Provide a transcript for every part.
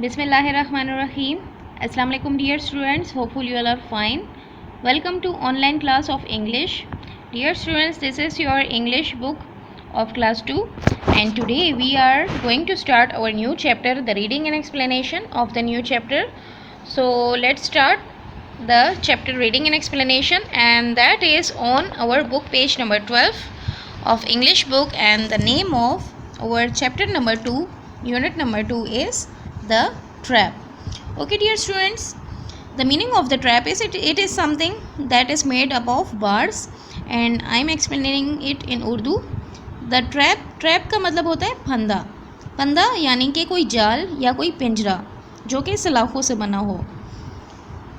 Bismillahirrahmanirrahim. Assalamu alaikum dear students. Hopefully you all are fine. Welcome to online class of English. Dear students, this is your English book of class 2 and today we are going to start our new chapter, the reading and explanation of the new chapter. So let's start the chapter reading and explanation, and that is on our book page number 12 of English book, and the name of our chapter number 2, unit number 2 is the trap. Okay dear students, the meaning of the trap is it is something that is made up of bars and I am explaining it in Urdu. The trap का मतलब होता है फंदा. फंदा यानी कि कोई जाल या कोई पिंजरा जो कि सलाखों से बना हो.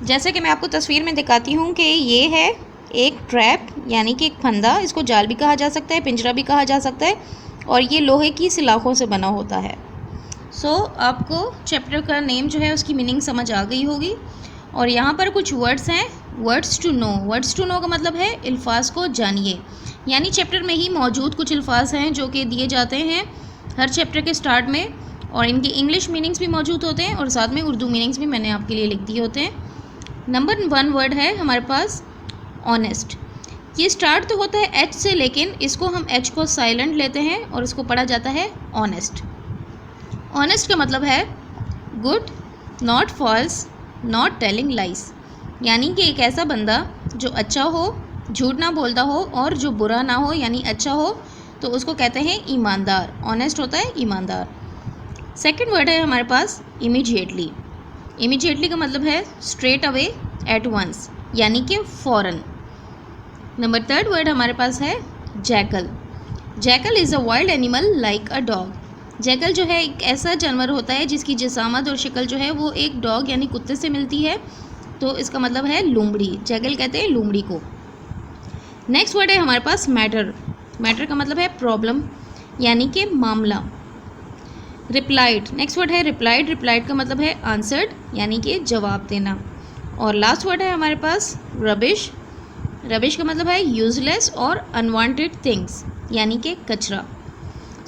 जैसे कि मैं आपको तस्वीर में दिखाती हूँ कि ये है एक ट्रैप यानी कि एक फंदा. इसको जाल भी कहा जा सकता है, पिंजरा भी कहा जा सकता है, और ये लोहे की सलाखों से बना होता है. आपको चैप्टर का नेम जो है उसकी मीनिंग समझ आ गई होगी. और यहाँ पर कुछ वर्ड्स हैं. Words to know. Words to know का मतलब है अल्फाज को जानिए, यानी चैप्टर में ही मौजूद कुछ अल्फाज हैं जो कि दिए जाते हैं हर चैप्टर के स्टार्ट में, और इनकी इंग्लिश मीनिंग्स भी मौजूद होते हैं और साथ में उर्दू मीनिंग्स भी मैंने आपके लिए लिख दिए होते हैं. नंबर 1 वर्ड है हमारे पास ऑनेस्ट. ये स्टार्ट तो होता है एच से, लेकिन इसको हम एच को साइलेंट लेते हैं और इसको पढ़ा जाता है ऑनेस्ट. ऑनेस्ट का मतलब है good, not false, not telling lies, यानी कि एक ऐसा बंदा जो अच्छा हो, झूठ ना बोलता हो, और जो बुरा ना हो यानी अच्छा हो, तो उसको कहते हैं ईमानदार. ऑनेस्ट होता है ईमानदार. सेकंड वर्ड है हमारे पास इमीडिएटली. इमीडिएटली का मतलब है स्ट्रेट अवे, एट वंस, यानी कि फ़ौरन. नंबर 3 वर्ड हमारे पास है jackal. Jackal is a wild animal like a dog. Jackal जो है एक ऐसा जानवर होता है जिसकी जिसामत और शक्ल जो है वो एक डॉग यानी कुत्ते से मिलती है, तो इसका मतलब है लोमड़ी. जैकल कहते हैं लोमड़ी को. नेक्स्ट वर्ड है हमारे पास मैटर. मैटर का मतलब है प्रॉब्लम यानी कि मामला. रिप्लाइड. नेक्स्ट वर्ड है रिप्लाइड. रिप्लाइड का मतलब है आंसर्ड यानी कि जवाब देना. और लास्ट वर्ड है हमारे पास रबिश. रबिश का मतलब है यूजलेस और अनवांटेड थिंग्स यानी कि कचरा.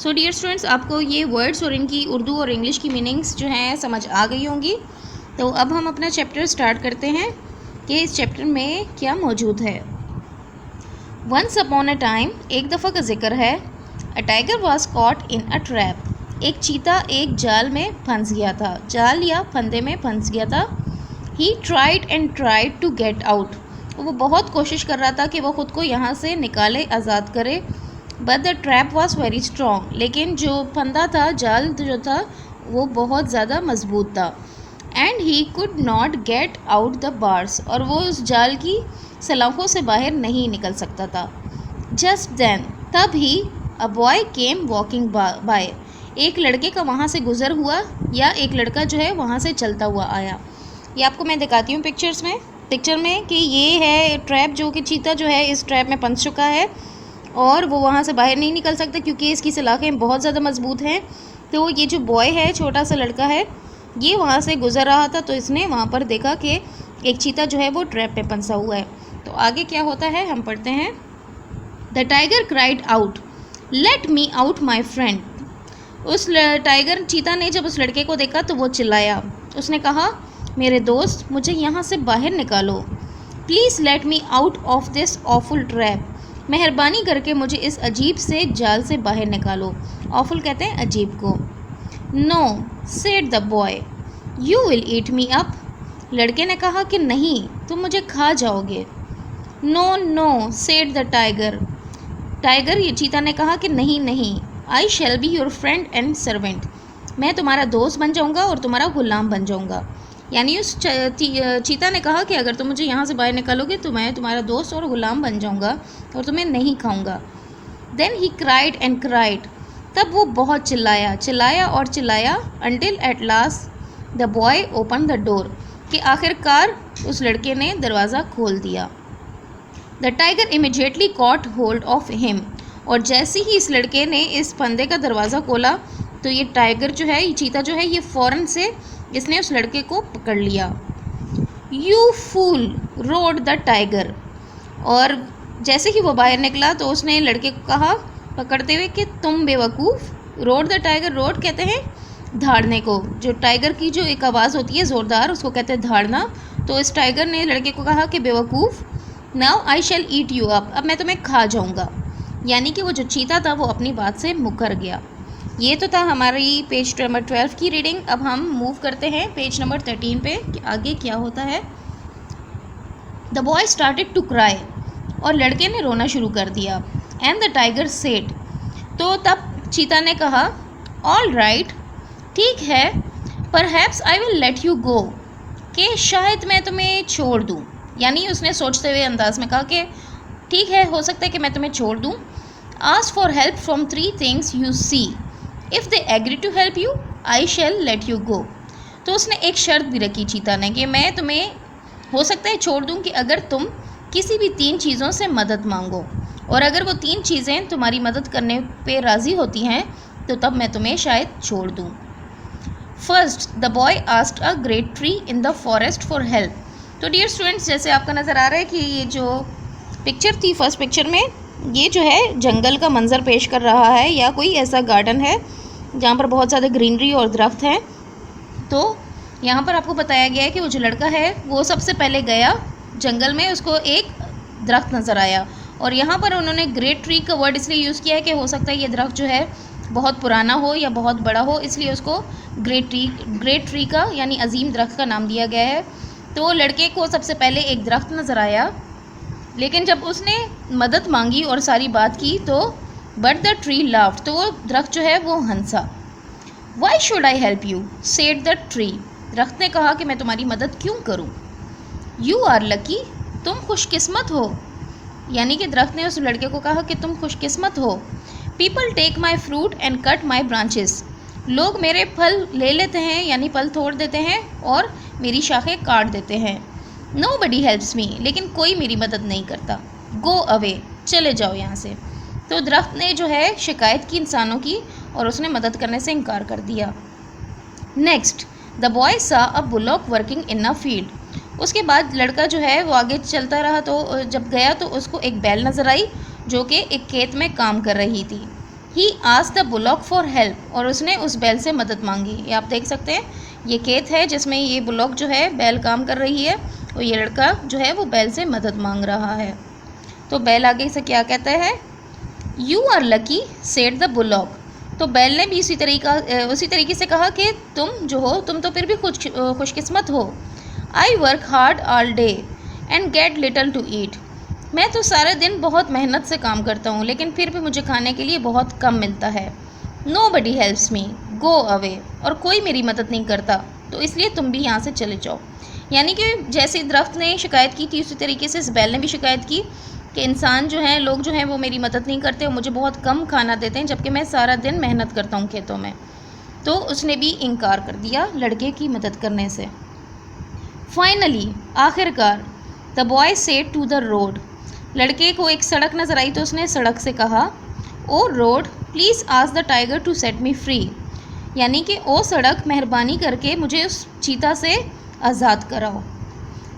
सो डियर स्टूडेंट्स, आपको ये वर्ड्स और इनकी उर्दू और इंग्लिश की मीनिंग्स जो हैं समझ आ गई होंगी. तो अब हम अपना चैप्टर स्टार्ट करते हैं कि इस चैप्टर में क्या मौजूद है. वंस अपॉन अ टाइम, एक दफ़ा का जिक्र है. A tiger was caught in a trap. एक चीता एक जाल में फंस गया था, जाल या फंदे में फंस गया था. He tried and tried to get out. वो बहुत कोशिश कर रहा था कि वो ख़ुद को यहाँ से निकाले, आज़ाद करे. But the trap was very strong. लेकिन जो फंदा था, जाल जो था, वो बहुत ज़्यादा मजबूत था. And he could not get out the bars. और वो उस जाल की सलाखों से बाहर नहीं निकल सकता था. जस्ट देन, तब ही a boy came walking by. एक लड़के का वहाँ से गुज़र हुआ, या एक लड़का जो है वहाँ से चलता हुआ आया. ये आपको मैं दिखाती हूँ पिक्चर में कि ये है ट्रैप, जो कि चीता जो है इस ट्रैप में फंस चुका है और वो वहाँ से बाहर नहीं निकल सकता क्योंकि इसकी सलाखें बहुत ज़्यादा मजबूत हैं. तो ये जो बॉय है, छोटा सा लड़का है, ये वहाँ से गुज़र रहा था, तो इसने वहाँ पर देखा कि एक चीता जो है वो ट्रैप में फंसा हुआ है. तो आगे क्या होता है हम पढ़ते हैं. The tiger cried out, let me out my friend. उस टाइगर चीता ने जब उस लड़के को देखा तो वो चिल्लाया. उसने कहा, मेरे दोस्त, मुझे यहाँ से बाहर निकालो. Please let me out of this awful trap. मेहरबानी करके मुझे इस अजीब से जाल से बाहर निकालो. ऑफुल कहते हैं अजीब को. No, said the boy, you will eat me up. लड़के ने कहा कि नहीं, तुम मुझे खा जाओगे. No no, said the tiger. Tiger, ये चीता ने कहा कि नहीं नहीं. I shall be your friend and servant. मैं तुम्हारा दोस्त बन जाऊँगा और तुम्हारा गुलाम बन जाऊँगा. यानी उस चीता ने कहा कि अगर तुम मुझे यहाँ से बाहर निकालोगे तो मैं तुम्हारा दोस्त और गुलाम बन जाऊँगा और तुम्हें नहीं खाऊँगा. Then he cried and cried. तब वो बहुत चिल्लाया और चिल्लाया. Until at last the boy open the door. कि आखिरकार उस लड़के ने दरवाज़ा खोल दिया. The tiger immediately caught hold of him. और जैसे ही इस लड़के ने इस फंदे का दरवाज़ा खोला तो ये टाइगर जो है, ये चीता जो है, ये फ़ौरन से इसने उस लड़के को पकड़ लिया. You fool, roared the tiger. और जैसे ही वो बाहर निकला तो उसने लड़के को कहा पकड़ते हुए कि तुम बेवकूफ़. Road the tiger. रोड कहते हैं धाड़ने को। जो टाइगर की जो एक आवाज़ होती है ज़ोरदार, उसको कहते हैं धाड़ना। तो इस टाइगर ने लड़के को कहा कि बेवकूफ़, now I shall eat you up, अब मैं तुम्हें खा जाऊँगा। यानी कि वो जो चीता था वो अपनी बात से मुकर गया। ये तो था हमारी पेज नंबर 12 की रीडिंग। अब हम मूव करते हैं पेज नंबर 13 पे कि आगे क्या होता है। The boy started to cry, और लड़के ने रोना शुरू कर दिया। एंड द टाइगर सेड, तो तब चीता ने कहा, ऑल राइट, ठीक है, perhaps I will let you गो, कि शायद मैं तुम्हें छोड़ दूँ। यानी उसने सोचते हुए अंदाज में कहा कि ठीक है, हो सकता है कि मैं तुम्हें छोड़ दूँ। Ask for help from 3 things you see, if they agree to help you I shall let you go. तो उसने एक शर्त भी रखी चीता ने कि मैं तुम्हें हो सकता है छोड़ दूँ कि अगर तुम किसी भी 3 चीज़ों से मदद मांगो, और अगर वो 3 चीज़ें तुम्हारी मदद करने पे राज़ी होती हैं तो तब मैं तुम्हें शायद छोड़ दूँ। First the boy asked a great tree in the forest for help. तो डियर स्टूडेंट्स, जैसे आपका नज़र आ रहा है कि ये जो पिक्चर थी फर्स्ट पिक्चर में, ये जो है जंगल का मंजर पेश कर रहा है या कोई ऐसा गार्डन है जहाँ पर बहुत ज़्यादा ग्रीनरी और दरख्त हैं। तो यहाँ पर आपको बताया गया है कि वो जो लड़का है वो सबसे पहले गया जंगल में, उसको एक दरख्त नज़र आया, और यहाँ पर उन्होंने ग्रेट ट्री का वर्ड इसलिए यूज़ किया है कि हो सकता है ये दरख्त जो है बहुत पुराना हो या बहुत बड़ा हो, इसलिए उसको ग्रेट ट्री का यानी अजीम दरख्त का नाम दिया गया है। तो लड़के को सबसे पहले एक दरख्त नज़र आया, लेकिन जब उसने मदद मांगी और सारी बात की तो बट द ट्री लाफ्ड, तो वो दरख्त जो है वो हंसा। Why should I help you said the tree, दरख्त ने कहा कि मैं तुम्हारी मदद क्यों करूं। यू आर लकी, तुम खुशकिस्मत हो। यानी कि दरख्त ने उस लड़के को कहा कि तुम खुशकिस्मत हो। People take my fruit and cut my branches, लोग मेरे फल ले लेते हैं यानी फल तोड़ देते हैं और मेरी शाखें काट देते हैं। नो बडी हेल्प्स मी, लेकिन कोई मेरी मदद नहीं करता। गो अवे, चले जाओ यहाँ से। तो दरख्त ने जो है शिकायत की इंसानों की और उसने मदद करने से इनकार कर दिया। Next the boy saw a bullock working in a field. उसके बाद लड़का जो है वो आगे चलता रहा, तो जब गया तो उसको एक बैल नज़र आई जो कि एक खेत में काम कर रही थी। ही asked the bullock for help, और उसने उस बैल से मदद मांगी। ये आप देख सकते हैं, ये खेत है जिसमें ये बुलॉक जो है बैल काम कर रही है, और ये लड़का जो है वो बैल से मदद मांग रहा है। तो बैल आगे से क्या कहता है, you are lucky said the bullock. तो बैल ने भी उसी तरीके से कहा कि तुम जो हो तुम तो फिर भी खुशकिस्मत हो। I work hard all day and get little to eat, मैं तो सारे दिन बहुत मेहनत से काम करता हूँ लेकिन फिर भी मुझे खाने के लिए बहुत कम मिलता है। नो बडी हेल्प्स मी, गो अवे, और कोई मेरी मदद नहीं करता, तो इसलिए तुम भी यहाँ से चले जाओ। यानी कि जैसे दरख्त ने शिकायत की थी उसी तरीके से इस बैल ने भी शिकायत की कि इंसान जो हैं, लोग जो हैं वो मेरी मदद नहीं करते और मुझे बहुत कम खाना देते हैं जबकि मैं सारा दिन मेहनत करता हूँ खेतों में। तो उसने भी इनकार कर दिया लड़के की मदद करने से। फाइनली, आखिरकार, the boy said to the road, लड़के को एक सड़क नज़र आई तो उसने सड़क से कहा, O road please ask the tiger to set me free. यानी कि ओ सड़क, मेहरबानी करके मुझे उस चीता से आज़ाद कराओ।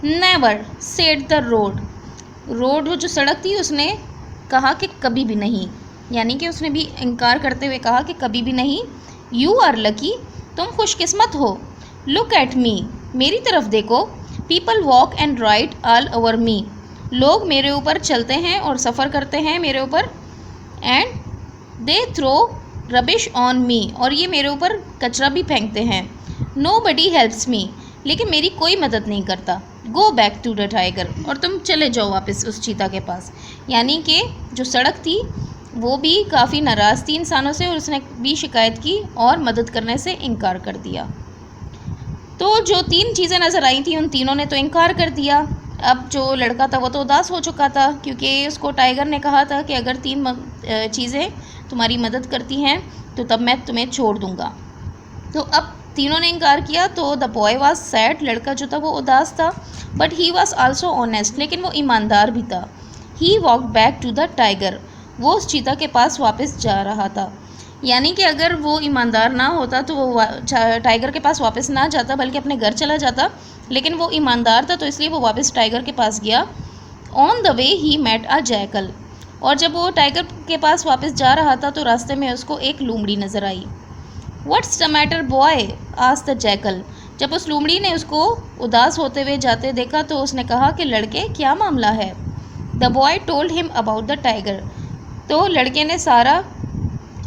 Never said the road, road जो सड़क थी उसने कहा कि कभी भी नहीं, यानी कि उसने भी इनकार करते हुए कहा कि कभी भी नहीं। यू आर लकी, तुम खुशकिस्मत हो। लुक एट मी, मेरी तरफ देखो। People walk and ride all over me, लोग मेरे ऊपर चलते हैं और सफ़र करते हैं मेरे ऊपर। And they throw rubbish on me, और ये मेरे ऊपर कचरा भी फेंकते हैं। नो बडी हेल्प्स मी, लेकिन मेरी कोई मदद नहीं करता। Go back to the tiger, और तुम चले जाओ वापस उस चीता के पास। यानी कि जो सड़क थी वो भी काफ़ी नाराज़ थी इंसानों से और उसने भी शिकायत की और मदद करने से इनकार कर दिया। तो जो 3 चीज़ें नज़र आई थी उन तीनों ने तो इनकार कर दिया। अब जो लड़का था वो तो उदास हो चुका था क्योंकि उसको टाइगर ने कहा था कि अगर 3 चीज़ें तुम्हारी मदद करती हैं तो तब मैं तुम्हें छोड़ दूँगा। तो अब तीनों ने इनकार किया तो द बॉय वाज सैड, लड़का जो था वो उदास था, but he was also honest, लेकिन वो ईमानदार भी था। He walk back to the tiger, वो उस चीता के पास वापस जा रहा था। यानी कि अगर वो ईमानदार ना होता तो वो टाइगर के पास वापस ना जाता बल्कि अपने घर चला जाता, लेकिन वो ईमानदार था तो इसलिए वो वापस टाइगर के पास गया। On the way he met a jackal, और जब वो टाइगर के पास वापस जा रहा था तो रास्ते में उसको एक लोमड़ी नज़र आई। What's the matter boy, asked the jackal. जब उस लोमड़ी ने उसको उदास होते हुए जाते देखा तो उसने कहा कि लड़के क्या मामला है। The boy told him about the tiger. तो लड़के ने सारा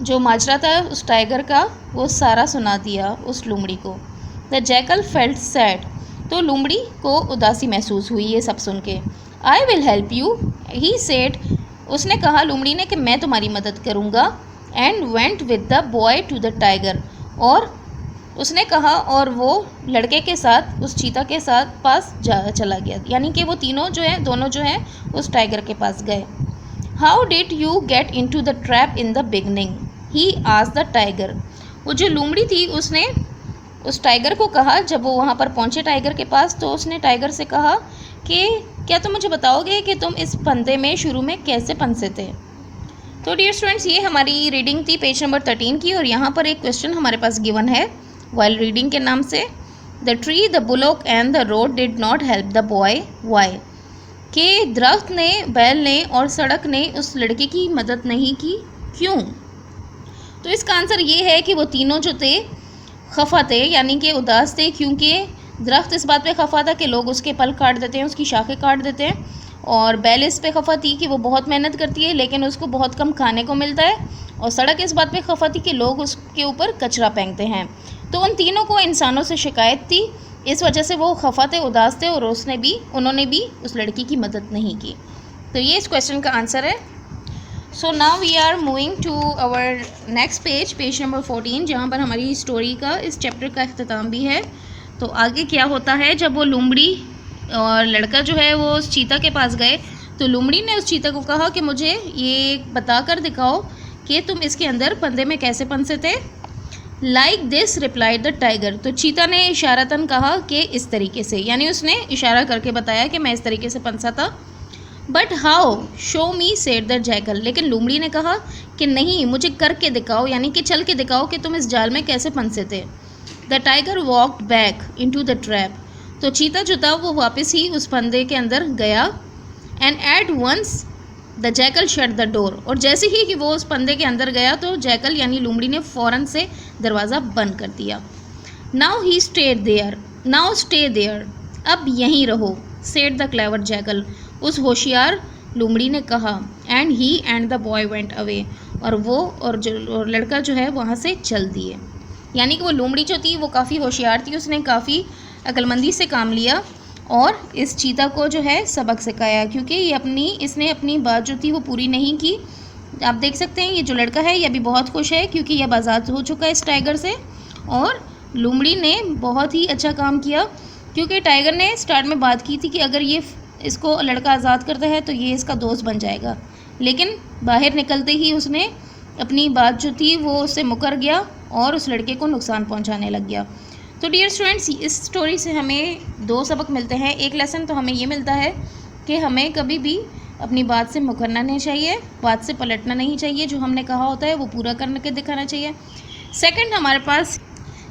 जो माजरा था उस टाइगर का वो सारा सुना दिया उस लोमड़ी को। The jackal felt sad. तो लोमड़ी को उदासी महसूस हुई ये सब सुन के। I will help you, he said. उसने कहा लोमड़ी ने कि मैं तुम्हारी मदद करूँगा। And went with the boy to the tiger. और उसने कहा और वो लड़के के साथ उस चीता के साथ पास चला गया, यानी कि वो तीनों जो है दोनों जो है उस टाइगर के पास गए। How did you get into the trap in the beginning, he asked the tiger. वो जो लोमड़ी थी उसने उस टाइगर को कहा, जब वो वहाँ पर पहुँचे टाइगर के पास तो उसने टाइगर से कहा कि क्या तुम मुझे बताओगे कि तुम इस फंदे में शुरू में कैसे फंसे थे। तो डियर स्टूडेंट्स, ये हमारी रीडिंग थी पेज नंबर 13 की, और यहाँ पर एक क्वेश्चन हमारे पास गिवन है वाइल रीडिंग के नाम से। The tree, the bullock and the road did not help the boy, why. कि दरख्त ने, बैल ने और सड़क ने उस लड़के की मदद नहीं की, क्यों। तो इसका आंसर ये है कि वो तीनों जो थे खफा थे, यानी कि उदास थे, क्योंकि दरख्त इस बात पे खफा था कि लोग उसके पल काट देते हैं, उसकी शाखें काट देते हैं। और बैल इस पे खफा थी कि वो बहुत मेहनत करती है लेकिन उसको बहुत कम खाने को मिलता है। और सड़क इस बात पे खफा थी कि लोग उसके ऊपर कचरा फेंकते हैं। तो उन तीनों को इंसानों से शिकायत थी, इस वजह से वो खफा थे, उदास थे, और उन्होंने भी उस लड़की की मदद नहीं की। तो ये इस क्वेश्चन का आंसर है। So now we are moving to our next page, page number 14, जहाँ पर हमारी स्टोरी का इस चैप्टर का अख्ताम भी है। तो आगे क्या होता है, जब वो लोमड़ी और लड़का जो है वो उस चीता के पास गए तो लोमड़ी ने उस चीता को कहा कि मुझे ये बता कर दिखाओ कि तुम इसके अंदर फंदे में कैसे फंसे थे। Like this replied the tiger. तो चीता ने इशारतन कहा कि इस तरीके से, यानी उसने इशारा करके बताया कि मैं इस तरीके से फंसा था। But how, show me, said the jackal. लेकिन लोमड़ी ने कहा कि नहीं, मुझे करके दिखाओ, यानी कि चल के दिखाओ कि तुम इस जाल में कैसे फंसे थे। The tiger walked back into the trap. तो चीता जो था वो वापस ही उस फंदे के अंदर गया। And at once the jackal shut the door. और जैसे ही कि वो उस फंदे के अंदर गया तो जैकल यानी लोमड़ी ने फ़ौरन से दरवाज़ा बंद कर दिया। Now he stayed there, now stay there, अब यहीं रहो, सेड द क्लेवर जैकल। उस होशियार लोमड़ी ने कहा। And he and the boy went away. और वो और लड़का जो है वहाँ से चल दिए। यानी कि वो लोमड़ी जो थी वो काफ़ी होशियार थी, उसने काफ़ी अक्लमंदी से काम लिया और इस चीता को जो है सबक सिखाया, क्योंकि इसने अपनी बात जो थी वो पूरी नहीं की। आप देख सकते हैं ये जो लड़का है ये अभी बहुत खुश है क्योंकि यह आज़ाद हो चुका है इस टाइगर से। और लोमड़ी ने बहुत ही अच्छा काम किया क्योंकि टाइगर ने स्टार्ट में बात की थी कि अगर ये इसको लड़का आज़ाद करता है तो ये इसका दोस्त बन जाएगा, लेकिन बाहर निकलते ही उसने अपनी बात जो थी वो उससे मुकर गया और उस लड़के को नुकसान पहुंचाने लग गया। तो डियर स्टूडेंट्स, इस स्टोरी से हमें दो सबक मिलते हैं। एक लेसन तो हमें ये मिलता है कि हमें कभी भी अपनी बात से मुकरना नहीं चाहिए, बात से पलटना नहीं चाहिए, जो हमने कहा होता है वो पूरा करके दिखाना चाहिए। सेकंड, हमारे पास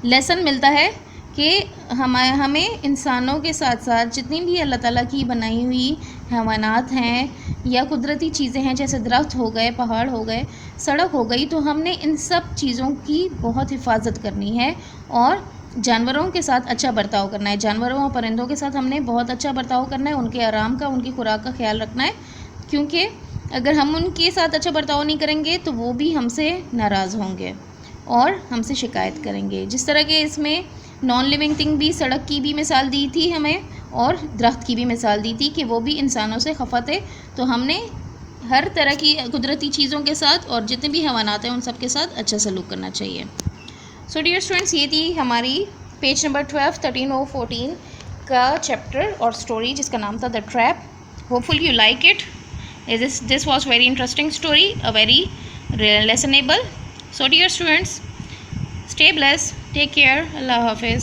लेसन मिलता है कि हमें इंसानों के साथ साथ जितनी भी अल्लाह ताला की बनाई हुई हैवानात हैं या कुदरती चीज़ें हैं, जैसे दरख्त हो गए, पहाड़ हो गए, सड़क हो गई, तो हमने इन सब चीज़ों की बहुत हिफाजत करनी है और जानवरों के साथ अच्छा बर्ताव करना है। जानवरों और परिंदों के साथ हमने बहुत अच्छा बर्ताव करना है, उनके आराम का, उनकी खुराक का ख्याल रखना है, क्योंकि अगर हम उनके साथ अच्छा बर्ताव नहीं करेंगे तो वो भी हमसे नाराज़ होंगे और हमसे शिकायत करेंगे। जिस तरह के इसमें नॉन लिविंग थिंग भी, सड़क की भी मिसाल दी थी हमें और दरख्त की भी मिसाल दी थी कि वो भी इंसानों से खफा थे। तो हमने हर तरह की कुदरती चीज़ों के साथ और जितने भी हैवानात हैं उन सब के साथ अच्छा सलूक करना चाहिए। सो डियर स्टूडेंट्स, ये थी हमारी पेज नंबर 12, 13 और 14 का चैप्टर और स्टोरी जिसका नाम था the trap. Hopeful you like it. This was very interesting story, a very lessonable. So dear students, stay blessed, take care, Allah Hafiz.